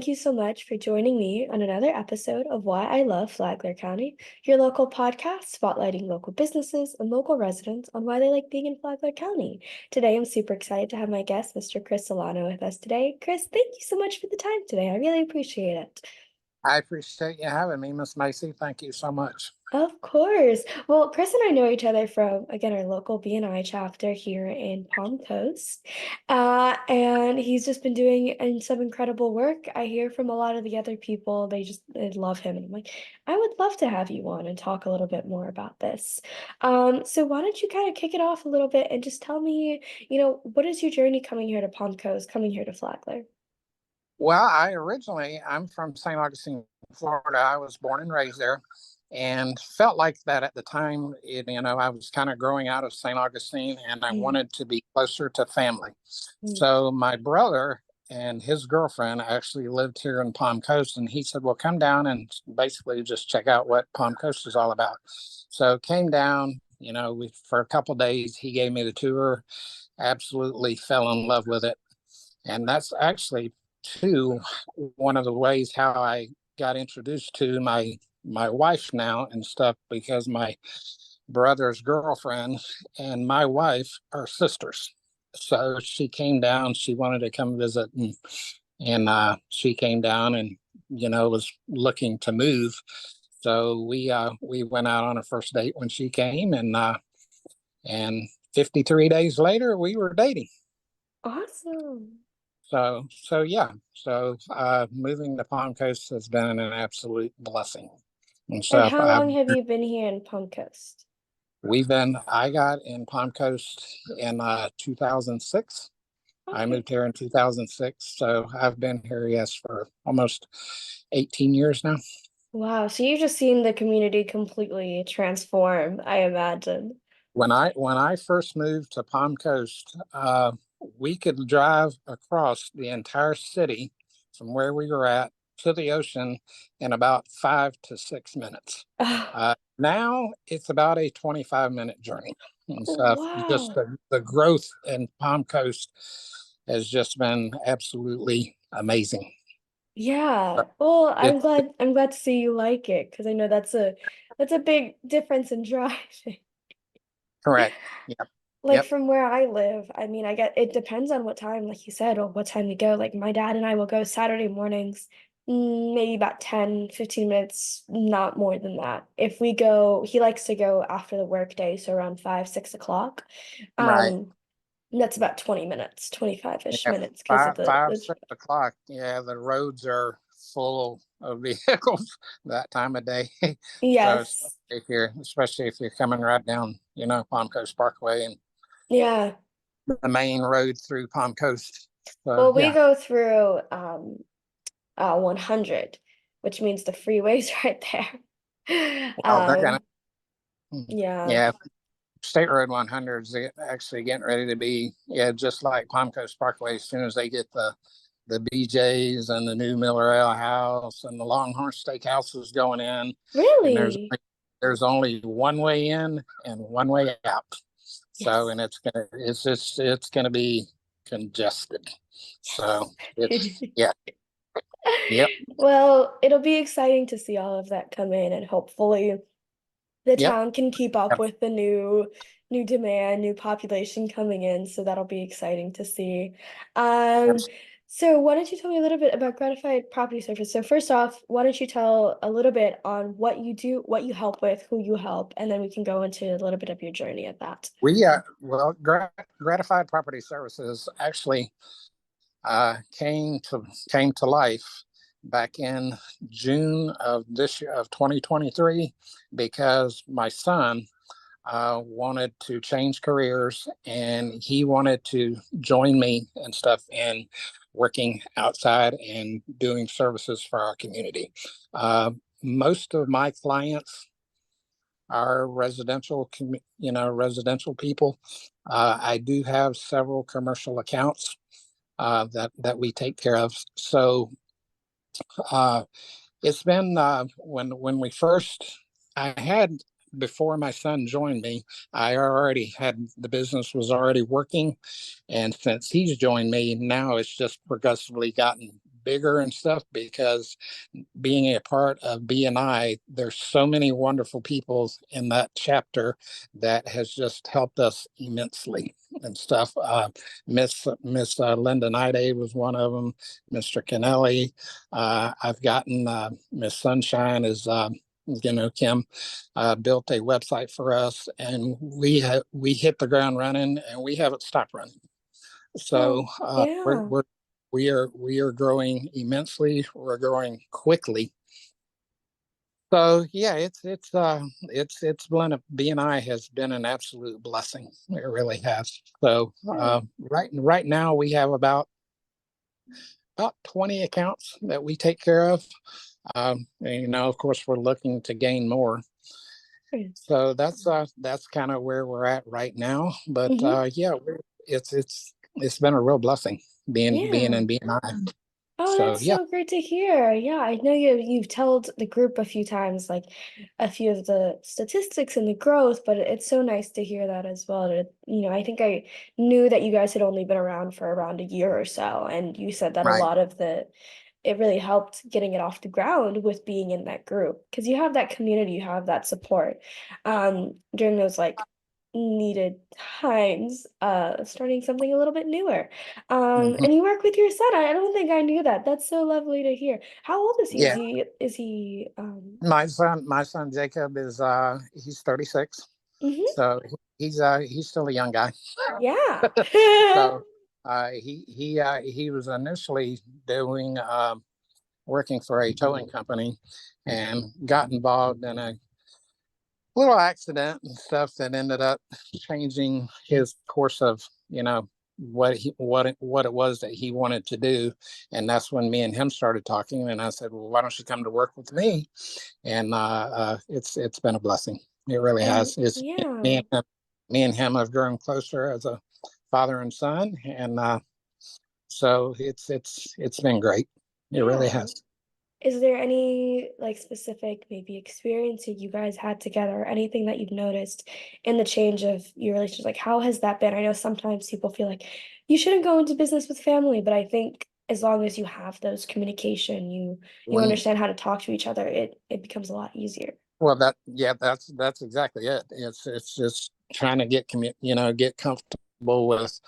thank you so much for joining me on another episode of Why I Love Flagler County, your local podcast spotlighting local businesses and local residents on why they like being in Flagler County. Today, I'm super excited to have my guest, Mr. Chris Solano, with us today. Chris, thank you so much for the time today. I really appreciate it. I appreciate you having me, Miss Macy. Thank you so much. Of course. Well, Chris and I know each other from, again, our local BNI chapter here in Palm Coast. And he's just been doing some incredible work. I hear from a lot of the other people, they love him. And I'm like, I would love to have you on and talk a little bit more about this. So why don't you kind of kick it off a little bit and just tell me, what is your journey coming here to Palm Coast, coming here to Flagler? Well, I'm from St. Augustine, Florida. I was born and raised there and felt like that at the time. I was kind of growing out of St. Augustine and I Mm, wanted to be closer to family. mm. So my brother and his girlfriend actually lived here in Palm Coast, and he said, well, come down and basically just check out what Palm Coast is all about. So came down, for a couple of days, he gave me the tour, absolutely fell in love with it. And that's actually too one of the ways how I got introduced to my wife now and stuff, because my brother's girlfriend and my wife are sisters. So she came down, she wanted to come visit, and she came down and was looking to move. So we went out on a first date when she came, and 53 days later we were dating. Awesome. So yeah. So moving to Palm Coast has been an absolute blessing and And stuff. how long have you been here in Palm Coast? I got in Palm Coast in 2006. I Okay. moved here in 2006. So I've been here, yes, for almost 18 years now. Wow. So you've just seen the community completely transform, I imagine. When I first moved to Palm Coast, we could drive across the entire city from where we were at to the ocean in about 5 to 6 minutes. Now it's about a 25-minute journey and stuff. Just Wow. the growth in Palm Coast has just been absolutely amazing. Yeah. Well, It, I'm glad to see you like it because I know that's a big difference in driving. correct. Yep. Like Yep. from where I live, I mean, I get it depends on what time, like you said, or what time we go. Like my dad and I will go Saturday mornings, maybe about 10, 15 minutes, not more than that. If we go, he likes to go after the work day, so around 5, 6 o'clock. Right. Um, that's about 20 minutes, 25-ish Yeah, minutes because of five, the 6 o'clock. Yeah, the roads are full of vehicles that time of day. So yes. especially if you're coming right down, Palm Coast Parkway and Yeah. the main road through Palm Coast. So Well, we yeah. go through 100, which means the freeway's right there. Well, they're gonna. Yeah. Yeah, State Road 100 is actually getting ready to be, yeah, just like Palm Coast Parkway. As soon as they get the BJ's and the new Miller Ale House and the Longhorn Steakhouses going in, and Really? there's only one way in and one way out. So, Yes. and it's gonna be congested. So it's yeah, yep, Well, it'll be exciting to see all of that come in and hopefully the yep, town can keep up yep. with the new demand, new population coming in, so that'll be exciting to see. Um, so why don't you tell me a little bit about gratified property service? So first off, why don't you tell a little bit on what you do, what you help with, who you help, and then we can go into a little bit of your journey at that. Well, gratified property services actually came to life back in June of this year of 2023, because my son wanted to change careers and he wanted to join me and stuff in working outside and doing services for our community. Most of my clients are residential people. I do have several commercial accounts that we take care of. So uh, it's been when we first I had before my son joined me, I already had the business was already working, and since he's joined me, now it's just progressively gotten bigger and stuff because being a part of BNI, there's so many wonderful people in that chapter that has just helped us immensely and stuff. Miss Linda Nide was one of them. Mr. Kennelly. I've gotten Miss Sunshine is. Kim built a website for us, and we hit the ground running, and we haven't stopped running. So Oh, yeah. we are growing immensely. We're growing quickly. So yeah, it's been a BNI has been an absolute blessing. It really has. So Yeah. right now we have about 20 accounts that we take care of. And, of course, we're looking to gain more. So that's kind of where we're at right now. But Mm-hmm. yeah, it's been a real blessing being Yeah. in BNI. Oh, So that's yeah, so great to hear. Yeah, I know you've told the group a few times like a few of the statistics and the growth, but it's so nice to hear that as well. I think I knew that you guys had only been around for around a year or so, and you said that a right. lot of it really helped getting it off the ground with being in that group because you have that community, you have that support during those like needed times starting something a little bit newer. Mhm. And you work with your son. I don't think I knew that. That's so lovely to hear. How old is he? Yeah, my son Jacob is he's 36. mhm. So he's still a young guy. Yeah. So he was initially doing working for a towing company and got involved in a little accident and stuff that ended up changing his course of what it was that he wanted to do. And that's when me and him started talking, and I said, well, why don't you come to work with me? And it's been a blessing. It really And has. It's me yeah. and him, me and him have grown closer as a father and son, and so it's been great. It really Yeah. has. Is there any like specific maybe experience that you guys had together or anything that you've noticed in the change of your relationship? Like how has that been? I know sometimes people feel like you shouldn't go into business with family, but I think as long as you have those communication, you When understand how to talk to each other, it becomes a lot easier. Well, that's exactly it. It's just trying to get comfortable with,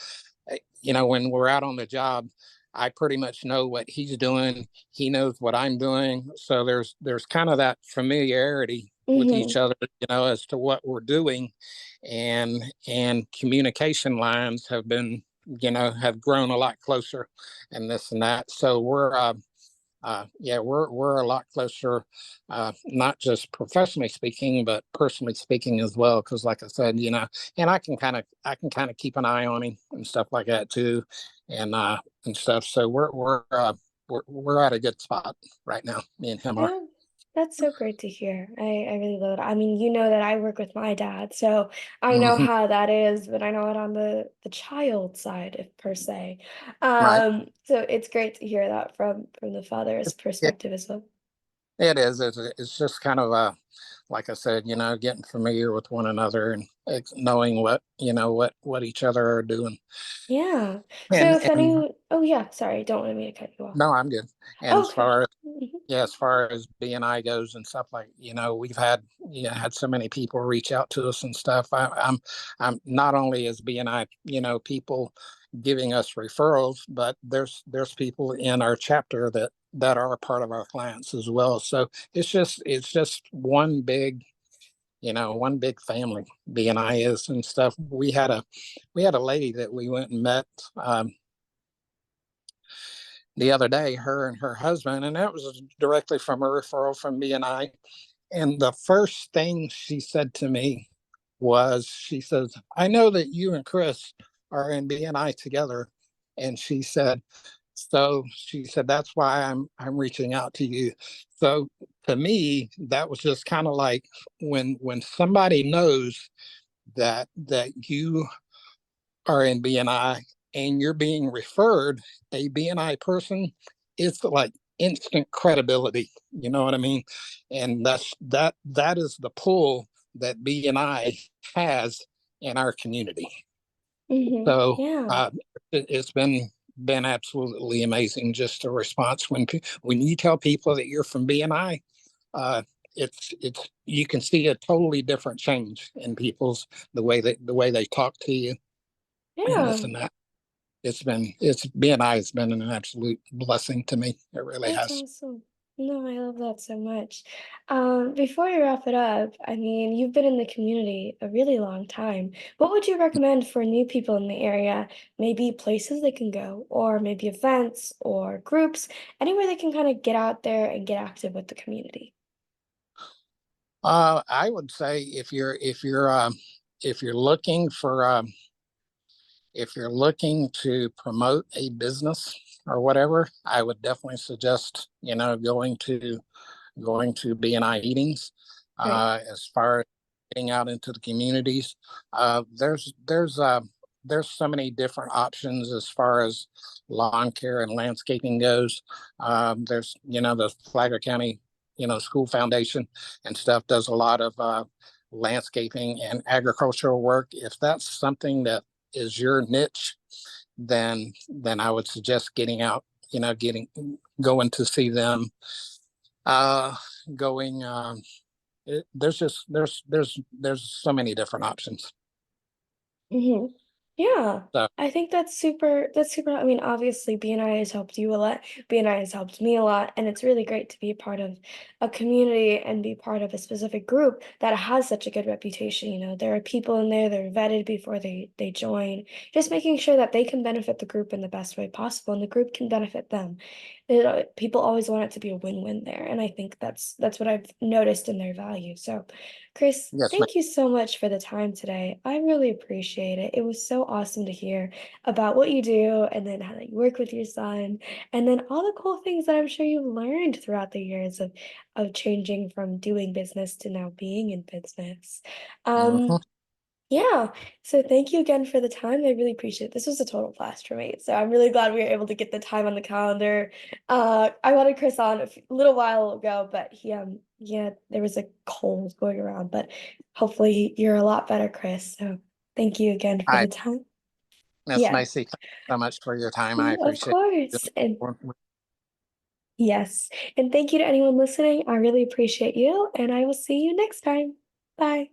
when we're out on the job, I pretty much know what he's doing. He knows what I'm doing. So there's kind of that familiarity with each Mm-hmm. other, as to what we're doing, and communication lines have grown a lot closer, and this and that. So yeah, we're a lot closer, not just professionally speaking, but personally speaking as well. Because, like I said, and I can kind of keep an eye on him and stuff like that too, and stuff. So we're at a good spot right now. Me and him are. Yeah, that's so great to hear. I really love it. I mean, you know that I work with my dad, so I know Mhm. how that is, but I know it on the child side, if per se. Right. So it's great to hear that from the father's It, perspective as well. it is. It's just kind of like I said, getting familiar with one another and knowing what each other are doing. Yeah. So And if and oh yeah, sorry, don't want me to cut you off. no, I'm good. And as Okay. far as Mhm. yeah, as far as BNI goes and stuff, like, we've had so many people reach out to us and stuff. I'm not only as BNI, people giving us referrals, but there's people in our chapter that are a part of our clients as well. So it's just one big family. BNI is and stuff. We had a lady that we went and met the other day, her and her husband, and that was directly from a referral from BNI. And the first thing she said to me was, she says, I know that you and Chris are in BNI together. And she said, that's why I'm reaching out to you. So to me, that was just kind of like when somebody knows that you are in BNI and you're being referred a BNI person, it's like instant credibility. You know what I mean? And that is the pull that BNI has in our community. Mhm. So Yeah. it's been been absolutely amazing. Just the response when you tell people that you're from BNI, uh, it's you can see a totally different change in people's the way they talk to you and this Yeah. and that. It's BNI has been an absolute blessing to me. It really That's has. awesome. No, I love that so much. Before we wrap it up, I mean, you've been in the community a really long time. What would you recommend for new people in the area? Maybe places they can go, or maybe events or groups, anywhere they can kind of get out there and get active with the community. I would say if you're looking for if you're looking to promote a business or whatever, I would definitely suggest, going to BNI meetings. Right. As far as getting out into the communities, there's so many different options as far as lawn care and landscaping goes. There's the Flagler County School Foundation and stuff does a lot of landscaping and agricultural work. If that's something that is your niche, then I would suggest getting out, getting going to see them. Uh, going there's just there's so many different options. Hmm. Yeah, So I think that's super. I mean, obviously BNI has helped you a lot. BNI has helped me a lot, and it's really great to be a part of a community and be part of a specific group that has such a good reputation. There are people in there that are vetted before they join, just making sure that they can benefit the group in the best way possible, and the group can benefit them. People always want it to be a win-win there, and I think that's what I've noticed in their value. So, Chris, yes, ma'am. thank you so much for the time today. I really appreciate it. It was so awesome to hear about what you do and then how that you work with your son and then all the cool things that I'm sure you've learned throughout the years of changing from doing business to now being in business. Mhm. Yeah, so thank you again for the time. I really appreciate it. This was a total blast for me. So I'm really glad we were able to get the time on the calendar. I wanted Chris on a little while ago, but yeah, there was a cold going around, but hopefully you're a lot better, Chris. So thank you again for Hi, the time. Miss Yeah, Macy. Thank you so much for your time. I of appreciate course. And it. yes, and thank you to anyone listening. I really appreciate you, and I will see you next time. Bye.